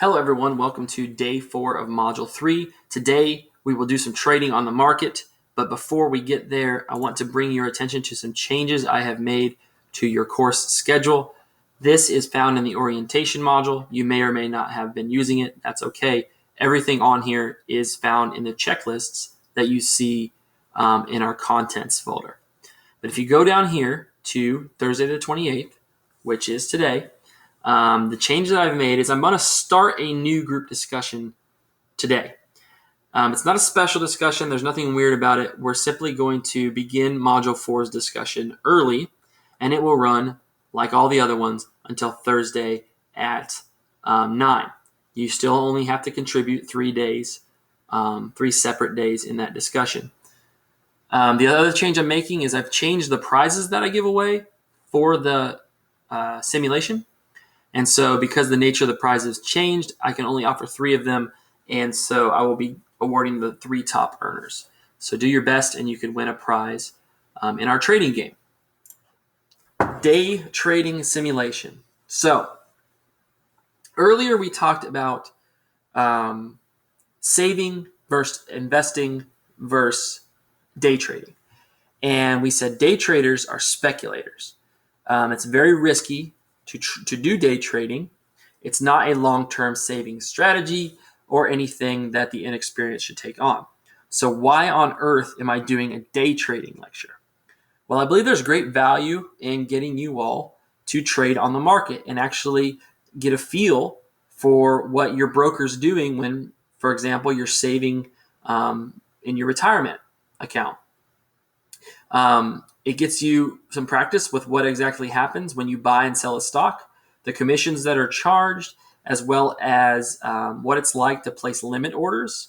Hello everyone, welcome to day 4 of module 3. Today we will do some trading on the market, but before we get there, I want to bring your attention to some changes I have made to your course schedule. This is found in the orientation module. You may or may not have been using it. That's okay. Everything on here is found in the checklists that you see in our contents folder. But if you go down here to Thursday the 28th, which is today, the change that I've made is I'm going to start a new group discussion today. It's not a special discussion. There's nothing weird about it. We're simply going to begin Module 4's discussion early, and it will run, like all the other ones, until Thursday at 9. You still only have to contribute 3 days, 3 separate days in that discussion. The other change I'm making is I've changed the prizes that I give away for the simulation. And so because the nature of the prizes changed, I can only offer 3 of them. And so I will be awarding the 3 top earners. So do your best and you can win a prize in our trading game. Day trading simulation. So earlier we talked about saving versus investing versus day trading. And we said day traders are speculators. It's very risky to do day trading. It's not a long-term saving strategy or anything that the inexperienced should take on. So why on earth am I doing a day trading lecture? Well, I believe there's great value in getting you all to trade on the market and actually get a feel for what your broker's doing when, for example, you're saving in your retirement account. It gets you some practice with what exactly happens when you buy and sell a stock, the commissions that are charged, as well as what it's like to place limit orders,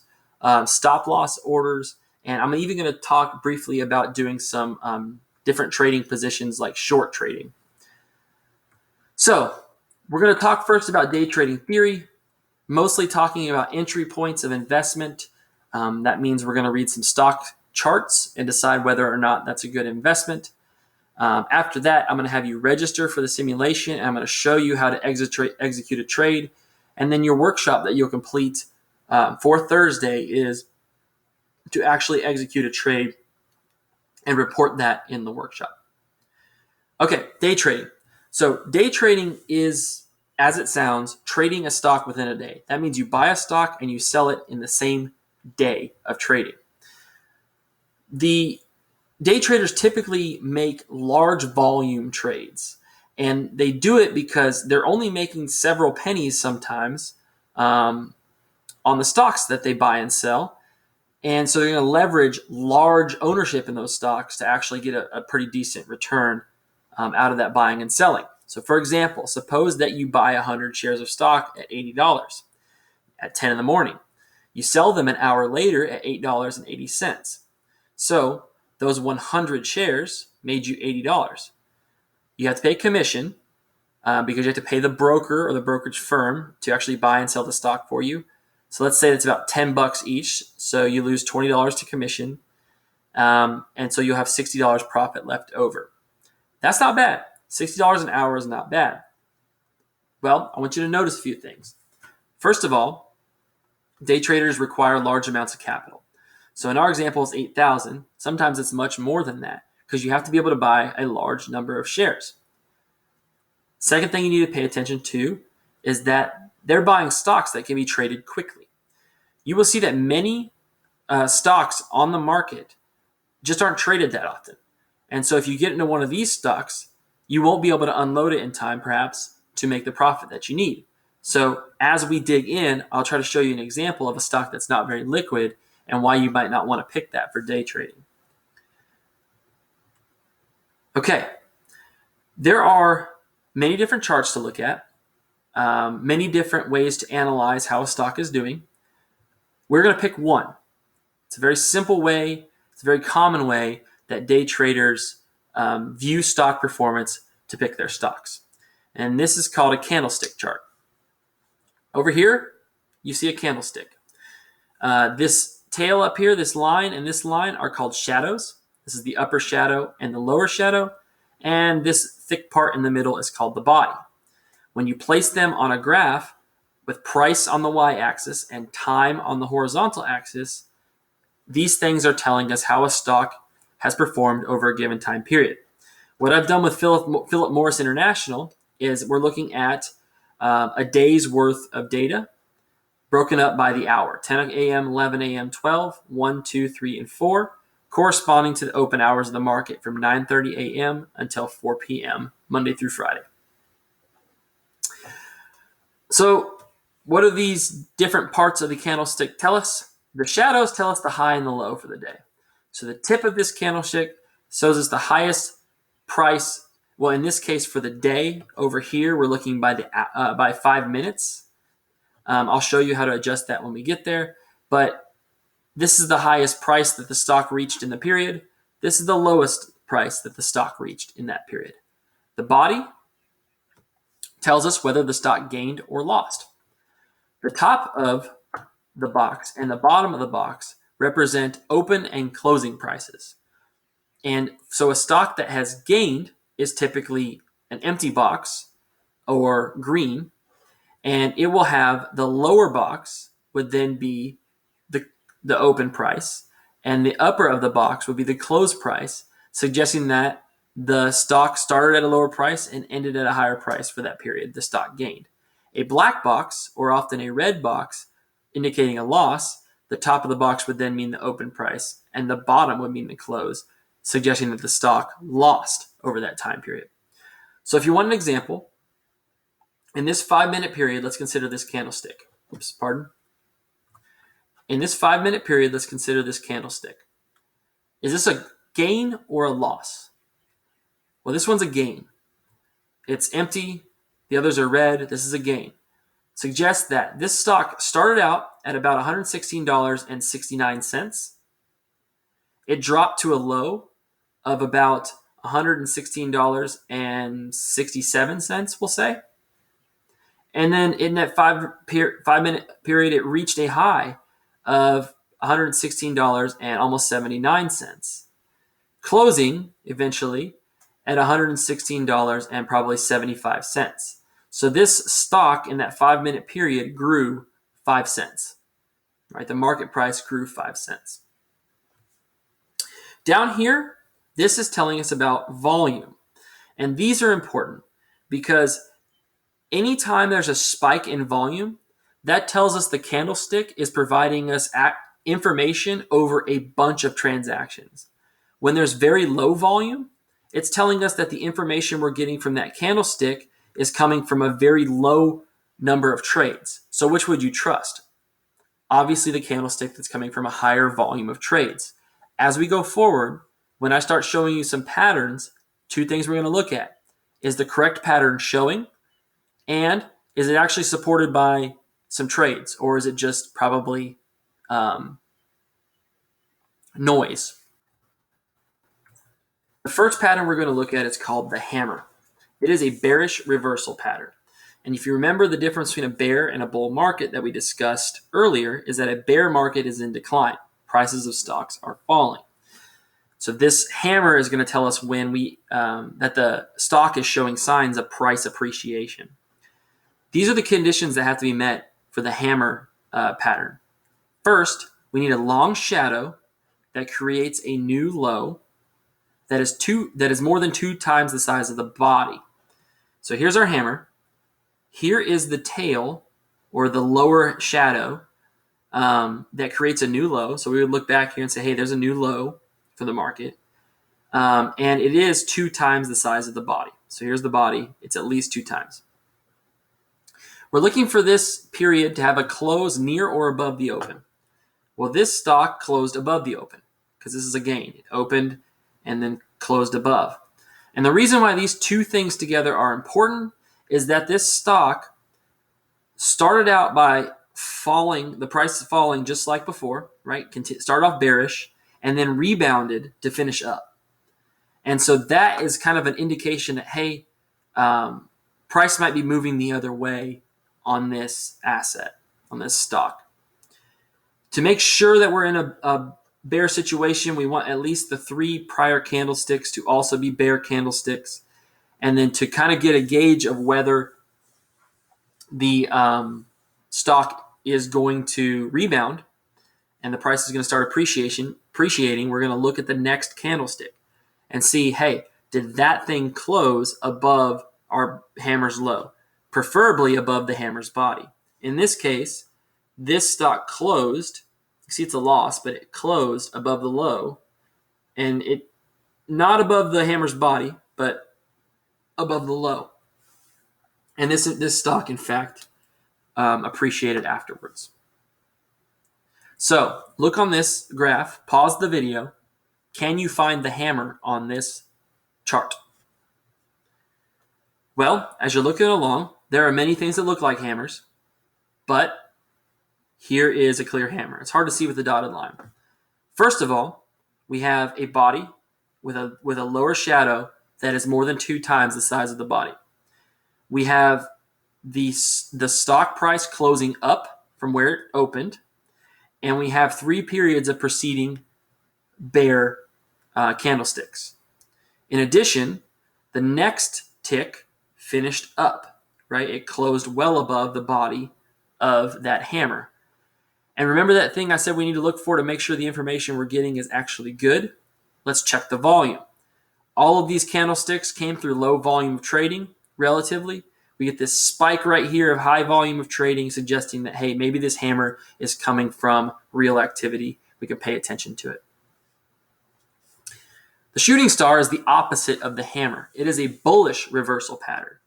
stop loss orders, and I'm even going to talk briefly about doing some different trading positions like short trading. So we're going to talk first about day trading theory, mostly talking about entry points of investment. That means we're going to read some stock charts and decide whether or not that's a good investment. After that, I'm going to have you register for the simulation, and I'm going to show you how to execute a trade. And then your workshop that you'll complete for Thursday is to actually execute a trade and report that in the workshop. Okay, day trading. So day trading is, as it sounds, trading a stock within a day. That means you buy a stock and you sell it in the same day of trading. The day traders typically make large volume trades, and they do it because they're only making several pennies sometimes on the stocks that they buy and sell. And so they're going to leverage large ownership in those stocks to actually get a pretty decent return out of that buying and selling. So for example, suppose that you buy 100 shares of stock at $80 at 10 in the morning. You sell them an hour later at $8.80. So those 100 shares made you $80. You have to pay commission because you have to pay the broker or the brokerage firm to actually buy and sell the stock for you. So let's say it's about $10 each. So you lose $20 to commission. And so you'll have $60 profit left over. That's not bad. $60 an hour is not bad. Well, I want you to notice a few things. First of all, day traders require large amounts of capital. So in our example, it's 8,000. Sometimes it's much more than that because you have to be able to buy a large number of shares. Second thing you need to pay attention to is that they're buying stocks that can be traded quickly. You will see that many stocks on the market just aren't traded that often. And so if you get into one of these stocks, you won't be able to unload it in time, perhaps, to make the profit that you need. So as we dig in, I'll try to show you an example of a stock that's not very liquid and why you might not want to pick that for day trading. Okay, there are many different charts to look at, many different ways to analyze how a stock is doing. We're going to pick one. It's a very simple way, it's a very common way that day traders view stock performance to pick their stocks. And this is called a candlestick chart. Over here, you see a candlestick. This tail up here, this line and this line are called shadows. This is the upper shadow and the lower shadow. And this thick part in the middle is called the body. When you place them on a graph, with price on the y-axis and time on the horizontal axis, these things are telling us how a stock has performed over a given time period. What I've done with Philip Morris International is we're looking at a day's worth of data broken up by the hour, 10 a.m., 11 a.m., 12, 1, 2, 3, and 4, corresponding to the open hours of the market from 9:30 a.m. until 4 p.m., Monday through Friday. So what do these different parts of the candlestick tell us? The shadows tell us the high and the low for the day. So the tip of this candlestick shows us the highest price. Well, in this case, for the day over here, we're looking by 5 minutes. I'll show you how to adjust that when we get there. But this is the highest price that the stock reached in the period. This is the lowest price that the stock reached in that period. The body tells us whether the stock gained or lost. The top of the box and the bottom of the box represent open and closing prices. And so a stock that has gained is typically an empty box or green, and it will have the lower box would then be the open price, and the upper of the box would be the close price, suggesting that the stock started at a lower price and ended at a higher price for that period the stock gained. A black box, or often a red box, indicating a loss, the top of the box would then mean the open price, and the bottom would mean the close, suggesting that the stock lost over that time period. So if you want an example, in this 5-minute period, let's consider this candlestick. In this 5-minute period, let's consider this candlestick. Is this a gain or a loss? Well, this one's a gain. It's empty. The others are red. This is a gain. Suggests that this stock started out at about $116.69. It dropped to a low of about $116.67, we'll say. And then in that 5-minute period, it reached a high of $116 and almost 79 cents, closing eventually at $116 and probably 75 cents. So this stock in that 5-minute period grew 5 cents, right? The market price grew 5 cents. Down here, this is telling us about volume. And these are important because anytime there's a spike in volume, that tells us the candlestick is providing us information over a bunch of transactions. When there's very low volume, it's telling us that the information we're getting from that candlestick is coming from a very low number of trades. So which would you trust? Obviously, the candlestick that's coming from a higher volume of trades. As we go forward, when I start showing you some patterns, 2 things we're going to look at. Is the correct pattern showing? And is it actually supported by some trades? Or is it just probably noise? The first pattern we're going to look at is called the hammer. It is a bearish reversal pattern. And if you remember, the difference between a bear and a bull market that we discussed earlier is that a bear market is in decline. Prices of stocks are falling. So this hammer is going to tell us when that the stock is showing signs of price appreciation. These are the conditions that have to be met for the hammer pattern. First, we need a long shadow that creates a new low that is more than 2 times the size of the body. So here's our hammer. Here is the tail, or the lower shadow, that creates a new low. So we would look back here and say, hey, there's a new low for the market. And it is 2 times the size of the body. So here's the body. It's at least 2 times. We're looking for this period to have a close near or above the open. Well, this stock closed above the open because this is a gain. It opened and then closed above. And the reason why these 2 things together are important is that this stock started out by falling, the price is falling just like before, right? Started off bearish and then rebounded to finish up. And so that is kind of an indication that, hey, price might be moving the other way on this asset, on this stock. To make sure that we're in a bear situation, we want at least the 3 prior candlesticks to also be bear candlesticks. And then to kind of get a gauge of whether the stock is going to rebound and the price is going to start appreciating, we're going to look at the next candlestick and see, hey, did that thing close above our hammer's low? Preferably above the hammer's body. In this case, this stock closed. You see it's a loss, but it closed above the low. And it not above the hammer's body, but above the low. And this stock, in fact, appreciated afterwards. So look on this graph, pause the video. Can you find the hammer on this chart? Well, as you're looking along, there are many things that look like hammers, but here is a clear hammer. It's hard to see with the dotted line. First of all, we have a body with a lower shadow that is more than 2 times the size of the body. We have the stock price closing up from where it opened, and we have 3 periods of preceding bear candlesticks. In addition, the next tick finished up, right? It closed well above the body of that hammer. And remember that thing I said we need to look for to make sure the information we're getting is actually good? Let's check the volume. All of these candlesticks came through low volume of trading, relatively. We get this spike right here of high volume of trading, suggesting that, hey, maybe this hammer is coming from real activity. We can pay attention to it. The shooting star is the opposite of the hammer. It is a bullish reversal pattern.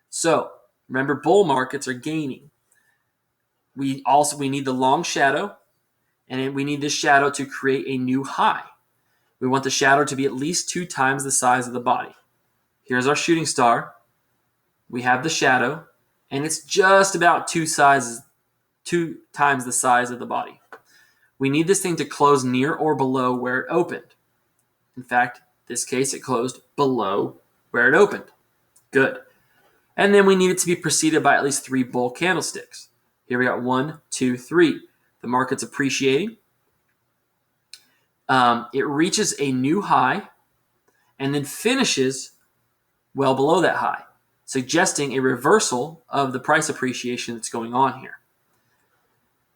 So remember, bull markets are gaining. We need the long shadow, and we need this shadow to create a new high. We want the shadow to be at least 2 times the size of the body. Here's our shooting star. We have the shadow, and it's just about 2 times the size of the body. We need this thing to close near or below where it opened. In fact, in this case, it closed below where it opened. Good. And then we need it to be preceded by at least 3 bull candlesticks. Here we got 1, 2, 3. The market's appreciating. It reaches a new high and then finishes well below that high, suggesting a reversal of the price appreciation that's going on here.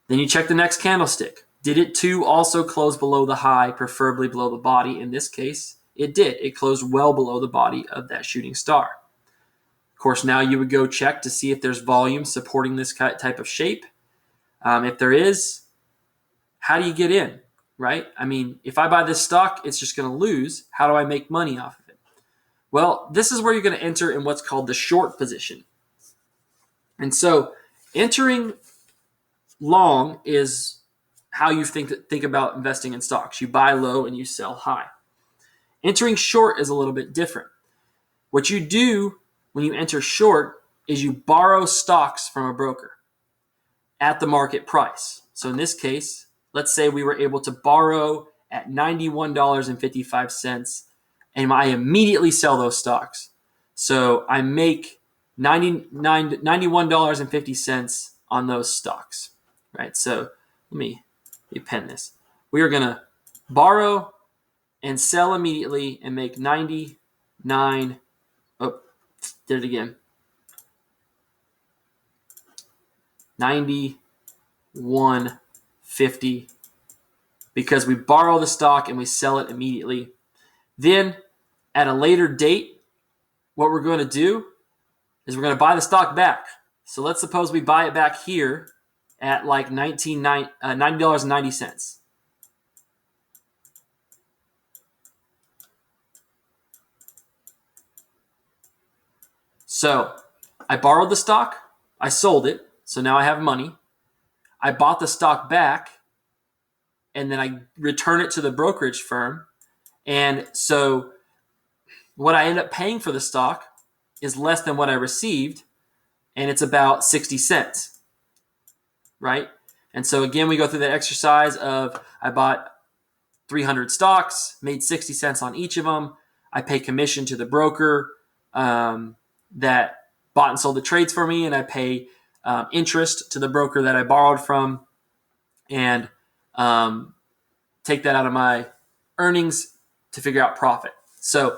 Then you check the next candlestick. Did it too also close below the high, preferably below the body? In this case, it did. It closed well below the body of that shooting star. Of course, now you would go check to see if there's volume supporting this type of shape. If there is, how do you get in, right? I mean, if I buy this stock, it's just going to lose. How do I make money off of it? Well, this is where you're going to enter in what's called the short position. And so entering long is how you think about investing in stocks. You buy low and you sell high. Entering short is a little bit different. What you do when you enter short is you borrow stocks from a broker at the market price. So in this case, let's say we were able to borrow at $91.55, and I immediately sell those stocks. So I make $91.50 on those stocks, right? So let me pen this. We are going to borrow and sell immediately and make 99. Oh, did it again. 91.50 because we borrow the stock and we sell it immediately. Then at a later date, what we're going to do is we're going to buy the stock back. So let's suppose we buy it back here at like $90.90. So I borrowed the stock, I sold it, so now I have money. I bought the stock back, and then I return it to the brokerage firm. And so what I end up paying for the stock is less than what I received, and it's about 60 cents, right? And so again, we go through that exercise of I bought 300 stocks, made 60 cents on each of them. I pay commission to the broker that bought and sold the trades for me, and I pay interest to the broker that I borrowed from, and take that out of my earnings to figure out profit. So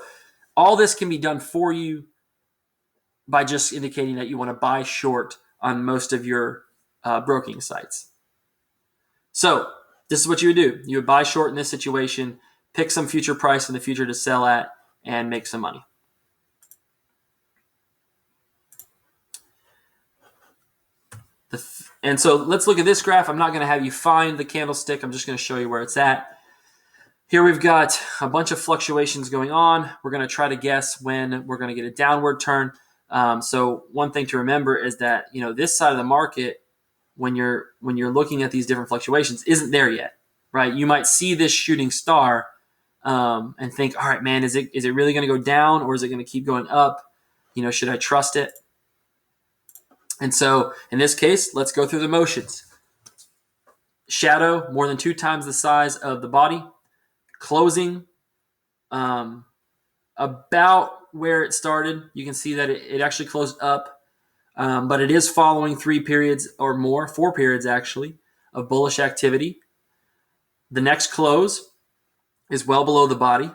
all this can be done for you by just indicating that you want to buy short on most of your broking sites. So this is what you would do. You would buy short in this situation, pick some future price in the future to sell at, and make some money. And so let's look at this graph. I'm not going to have you find the candlestick. I'm just going to show you where it's at. Here we've got a bunch of fluctuations going on. We're going to try to guess when we're going to get a downward turn. So one thing to remember is that this side of the market, when you're looking at these different fluctuations, isn't there yet, right? You might see this shooting star and think, all right, man, is it really going to go down, or is it going to keep going up? Should I trust it? And so in this case, let's go through the motions. Shadow, more than 2 times the size of the body. Closing about where it started. You can see that it actually closed up, but it is following 3 periods or more, 4 periods actually, of bullish activity. The next close is well below the body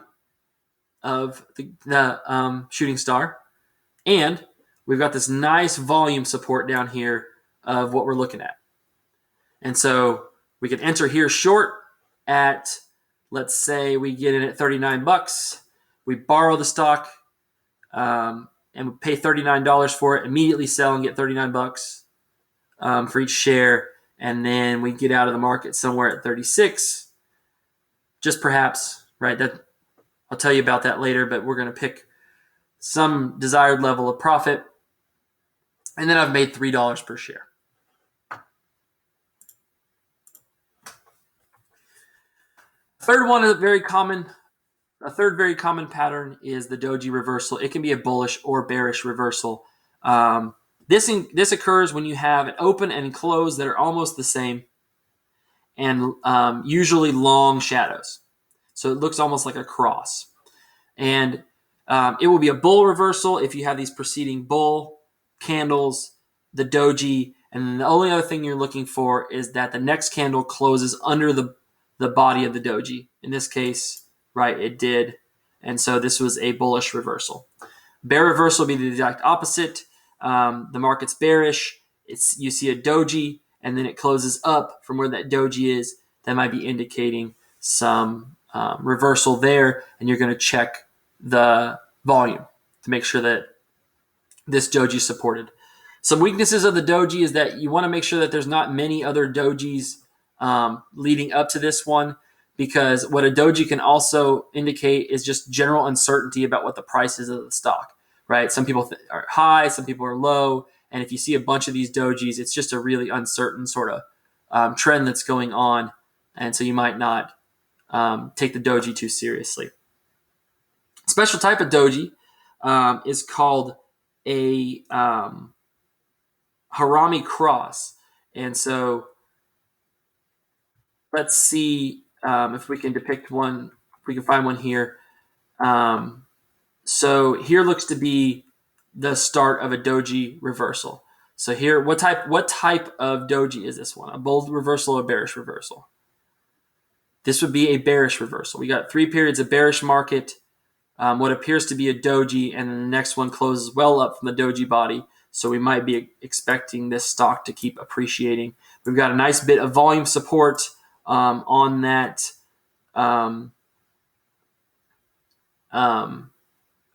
of the shooting star. And we've got this nice volume support down here of what we're looking at. And so we can enter here short at, let's say we get in at $39. We borrow the stock and we pay $39 for it, immediately sell and get $39 for each share. And then we get out of the market somewhere at 36, just perhaps, right? That I'll tell you about that later, but we're going to pick some desired level of profit. And then I've made $3 per share. A third very common pattern is the doji reversal. It can be a bullish or bearish reversal. This occurs when you have an open and close that are almost the same, and usually long shadows. So it looks almost like a cross. And it will be a bull reversal if you have these preceding bull candles, the doji, and then the only other thing you're looking for is that the next candle closes under the body of the doji. In this case, right, it did. And so this was a bullish reversal. Bear reversal will be the exact opposite. The market's bearish. You see a doji, and then it closes up from where that doji is. That might be indicating some reversal there, and you're going to check the volume to make sure that this doji is supported. Some weaknesses of the doji is that you want to make sure that there's not many other dojis leading up to this one, because what a doji can also indicate is just general uncertainty about what the price is of the stock, right? Some people are high, some people are low, and if you see a bunch of these dojis, it's just a really uncertain sort of trend that's going on, and so you might not take the doji too seriously. Special type of doji is called a harami cross, and so let's see if we can depict one. If we can find one here. So here looks to be the start of a doji reversal. So here, what type of doji is this one? A bull reversal or bearish reversal? This would be a bearish reversal. We got 3 periods of bearish market, what appears to be a doji, and then the next one closes well up from the doji body. So we might be expecting this stock to keep appreciating. We've got a nice bit of volume support on that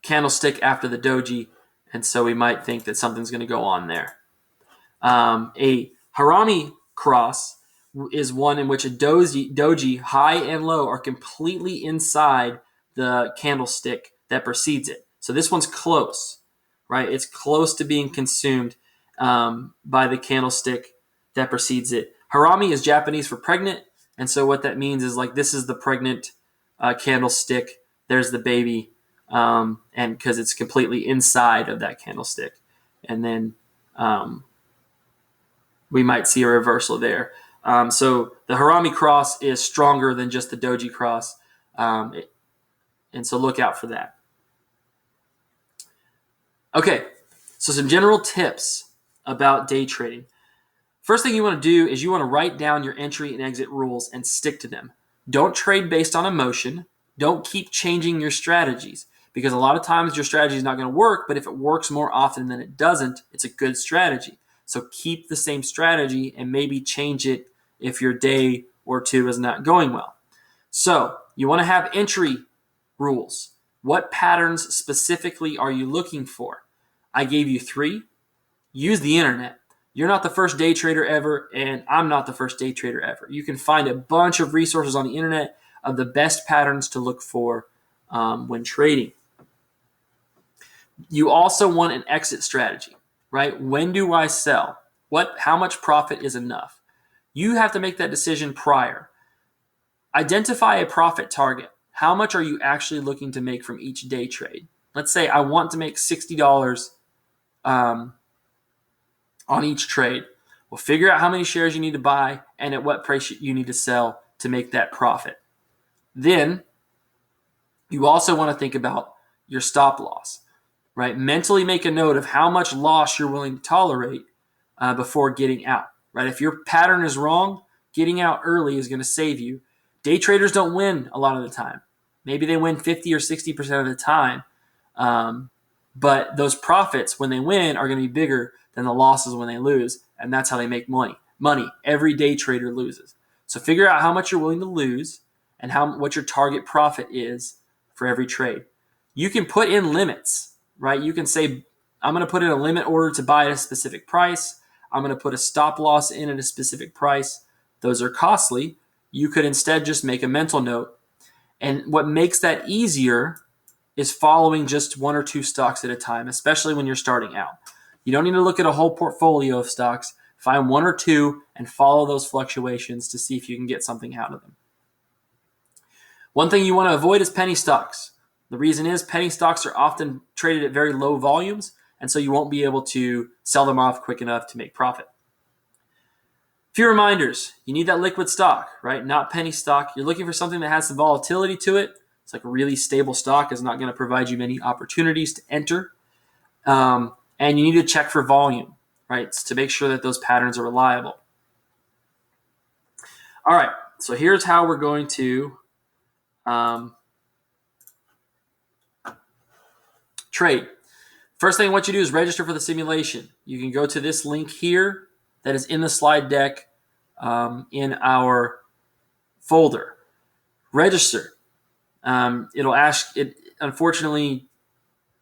candlestick after the doji, and so we might think that something's going to go on there. A harami cross is one in which a doji high and low are completely inside the candlestick that precedes it. So this one's close, right? It's close to being consumed by the candlestick that precedes it. Harami is Japanese for pregnant, and so what that means is like this is the pregnant candlestick. There's the baby, and because it's completely inside of that candlestick, and then we might see a reversal there. So the harami cross is stronger than just the doji cross, and so look out for that. Okay, so some general tips about day trading. First thing you want to do is you want to write down your entry and exit rules and stick to them. Don't trade based on emotion. Don't keep changing your strategies, because a lot of times your strategy is not going to work, but if it works more often than it doesn't, it's a good strategy. So keep the same strategy and maybe change it if your day or two is not going well. So you want to have entry rules. What patterns specifically are you looking for? I gave you 3. Use the internet. You're not the first day trader ever, and I'm not the first day trader ever. You can find a bunch of resources on the internet of the best patterns to look for when trading. You also want an exit strategy, right? When do I sell? How much profit is enough? You have to make that decision prior. Identify a profit target. How much are you actually looking to make from each day trade? Let's say I want to make $60 on each trade. Well, figure out how many shares you need to buy and at what price you need to sell to make that profit. Then you also want to think about your stop loss, right? Mentally make a note of how much loss you're willing to tolerate before getting out, right? If your pattern is wrong, getting out early is going to save you. Day traders don't win a lot of the time. Maybe they win 50 or 60% of the time. But those profits, when they win, are going to be bigger than the losses when they lose. And that's how they make money. Every day trader loses. So figure out how much you're willing to lose and what your target profit is for every trade. You can put in limits, right? You can say, I'm going to put in a limit order to buy at a specific price. I'm going to put a stop loss in at a specific price. Those are costly. You could instead just make a mental note. And what makes that easier is following just 1 or 2 stocks at a time, especially when you're starting out. You don't need to look at a whole portfolio of stocks. Find 1 or 2 and follow those fluctuations to see if you can get something out of them. One thing you want to avoid is penny stocks. The reason is penny stocks are often traded at very low volumes, and so you won't be able to sell them off quick enough to make profit. Few reminders. You need that liquid stock, right? Not penny stock. You're looking for something that has some volatility to it. It's like a really stable stock is not going to provide you many opportunities to enter. And you need to check for volume, right? To make sure that those patterns are reliable. All right. So here's how we're going to trade. First thing I want you to do is register for the simulation. You can go to this link here that is in the slide deck in our folder. Register. It'll ask it. Unfortunately,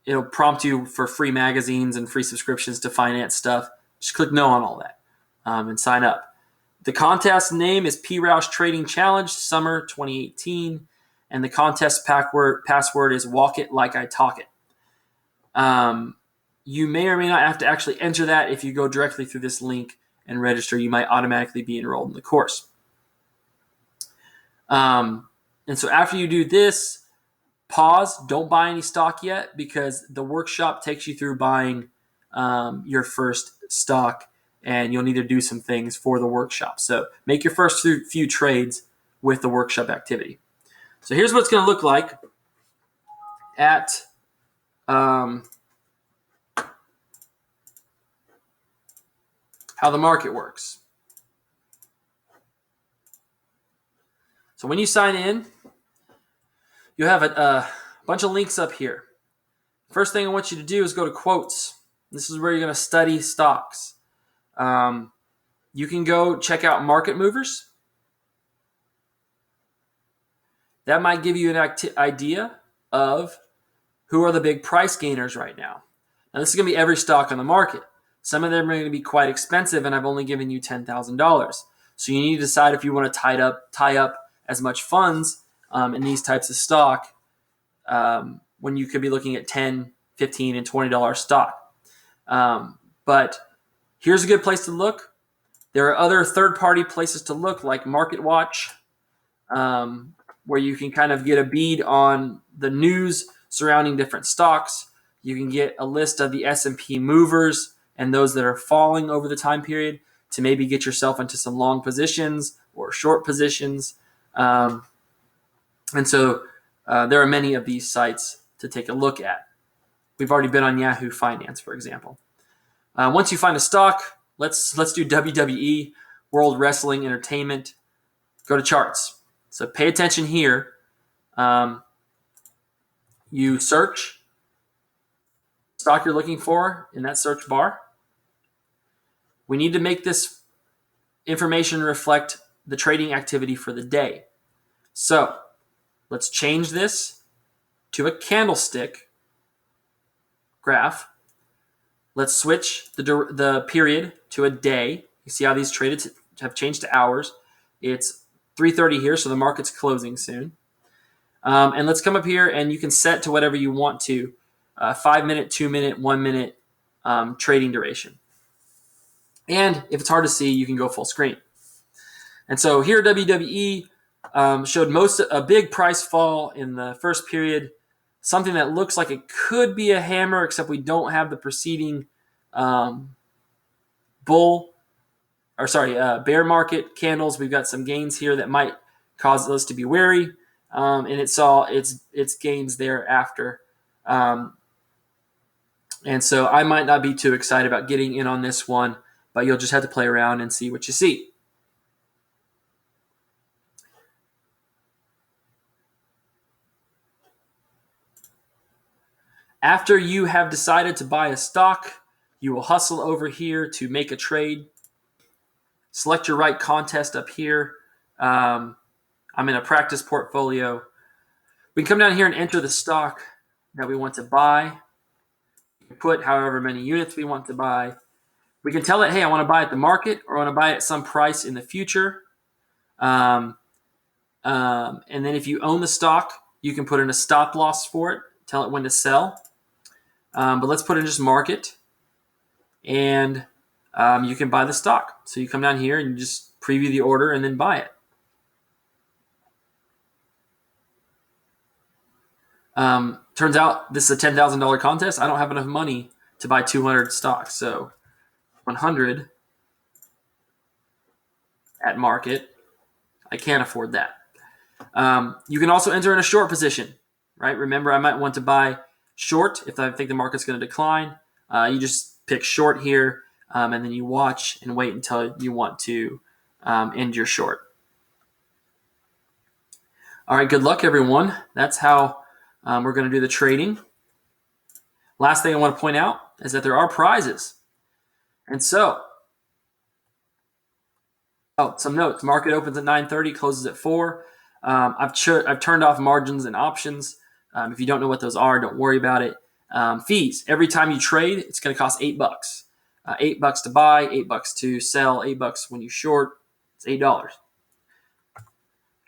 it'll prompt you for free magazines and free subscriptions to finance stuff. Just click no on all that and sign up. The contest name is P. Roush Trading Challenge Summer 2018, and the contest password is Walk It Like I Talk It. You may or may not have to actually enter that. If you go directly through this link and register, you might automatically be enrolled in the course. And so after you do this, pause. Don't buy any stock yet because the workshop takes you through buying your first stock, and you'll need to do some things for the workshop. So make your first few trades with the workshop activity. So here's what it's going to look like at how the market works. So when you sign in, you have a bunch of links up here. First thing I want you to do is go to quotes. This is where you're going to study stocks. You can go check out market movers. That might give you an idea of who are the big price gainers right now. Now, this is going to be every stock on the market. Some of them are going to be quite expensive, and I've only given you $10,000. So you need to decide if you want to tie up as much funds in these types of stock when you could be looking at $10, $15, and $20 stock. But here's a good place to look. There are other third-party places to look, like MarketWatch, where you can kind of get a bead on the news surrounding different stocks. You can get a list of the S&P movers and those that are falling over the time period to maybe get yourself into some long positions or short positions. And so there are many of these sites to take a look at. We've already been on Yahoo Finance, for example. Once you find a stock, let's do WWE, World Wrestling Entertainment. Go to charts. So pay attention here. You search the stock you're looking for in that search bar. We need to make this information reflect the trading activity for the day. So let's change this to a candlestick graph. Let's switch the period to a day. You see how these traded have changed to hours. It's 3:30 here, so the market's closing soon. And let's come up here, and you can set to whatever you want to, 5 minute, 2 minute, 1 minute trading duration. And if it's hard to see, you can go full screen. And so here WWE showed a big price fall in the first period, something that looks like it could be a hammer, except we don't have the preceding bear market candles. We've got some gains here that might cause us to be wary, and it saw its gains thereafter. And so I might not be too excited about getting in on this one, but you'll just have to play around and see what you see. After you have decided to buy a stock, you will hustle over here to make a trade. Select your right contest up here. I'm in a practice portfolio. We can come down here and enter the stock that we want to buy. We can put however many units we want to buy. We can tell it, hey, I want to buy at the market, or I want to buy at some price in the future. And then if you own the stock, you can put in a stop loss for it, tell it when to sell. But let's put in just market, and you can buy the stock. So you come down here and you just preview the order and then buy it. Turns out this is a $10,000 contest. I don't have enough money to buy 200 stocks. So 100 at market, I can't afford that. You can also enter in a short position, right? Remember, I might want to buy short if I think the market's going to decline. You just pick short here, and then you watch and wait until you want to end your short. All right, good luck, everyone. That's how we're going to do the trading. Last thing I want to point out is that there are prizes. And so, some notes. Market opens at 9:30, closes at 4. I've turned off margins and options. If you don't know what those are, don't worry about it. Fees. Every time you trade, it's going to cost $8. $8 to buy, $8 to sell, $8 when you short. It's $8.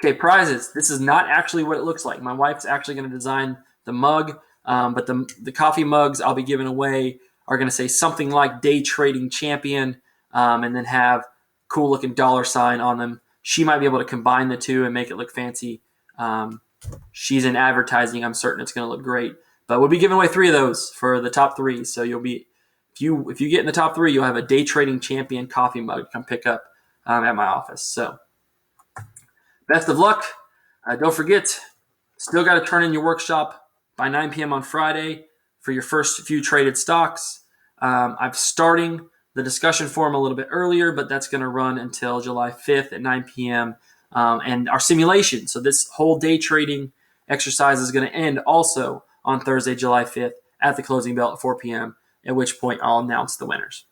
Okay, prizes. This is not actually what it looks like. My wife's actually going to design the mug, but the coffee mugs I'll be giving away are going to say something like Day Trading Champion, and then have cool looking $sign on them. She might be able to combine the two and make it look fancy. She's in advertising. I'm certain it's going to look great. But we'll be giving away 3 of those for the top 3. So you'll be, if you get in the top 3, you'll have a Day Trading Champion coffee mug to come pick up at my office. So best of luck. Don't forget, still got to turn in your workshop by 9 p.m. on Friday for your first few traded stocks. I'm starting the discussion forum a little bit earlier, but that's going to run until July 5th at 9 p.m. And our simulation. So this whole day trading exercise is going to end also on Thursday, July 5th at the closing bell at 4 p.m., at which point I'll announce the winners.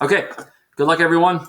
Okay, good luck, everyone.